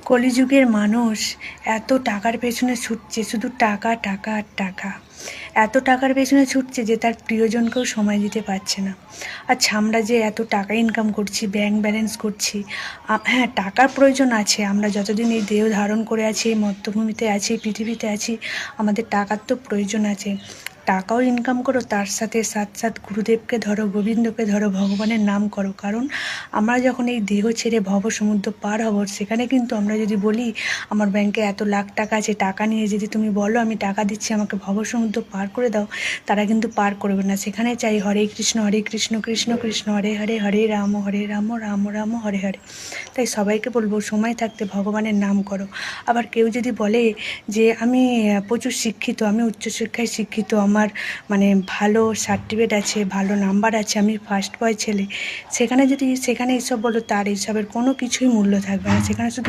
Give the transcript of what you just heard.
কলিযুগের মানুষ এত টাকার পেছনে ছুটছে, শুধু টাকা টাকা আর টাকা। এত টাকার পেছনে ছুটছে যে তার প্রিয়জনকেও সময় দিতে পারছে না। আচ্ছা, আমরা যে এত টাকা ইনকাম করছি, ব্যাংক ব্যালেন্স করছি, হ্যাঁ, টাকার প্রয়োজন আছে। আমরা যতদিন এই দেহ ধারণ করে আছি, এই মর্তভূমিতে আছি, এই পৃথিবীতে আছি, আমাদের টাকার তো প্রয়োজন আছে। টাকাও ইনকাম করো, তার সাথে সাথ গুরুদেবকে ধরো, গোবিন্দকে ধরো, ভগবানের নাম করো। কারণ আমরা যখন এই দেহ ছেড়ে ভব সমুদ্র পার হব, সেখানে কিন্তু আমরা যদি বলি আমার ব্যাংকে এত লাখ টাকা আছে, টাকা নিয়ে যদি তুমি বলো আমি টাকা দিচ্ছি আমাকে ভব সমুদ্র পার করে দাও, তারা কিন্তু পার করবে না। সেখানে চাই হরে কৃষ্ণ কৃষ্ণ কৃষ্ণ হরে হরে, হরে রাম রাম রাম হরে হরে। তাই সবাইকে বলবো সময় থাকতে ভগবানের নাম করো। আবার কেউ যদি বলে যে আমি প্রচুর শিক্ষিত, আমি উচ্চশিক্ষায় শিক্ষিত, আমার ভালো সার্টিফিকেট আছে, ভালো নাম্বার আছে, আমি ফার্স্ট বয় ছেলে, সেখানে এসব বলো, তার এসবের কোনো কিছুই মূল্য থাকবে না। সেখানে শুধু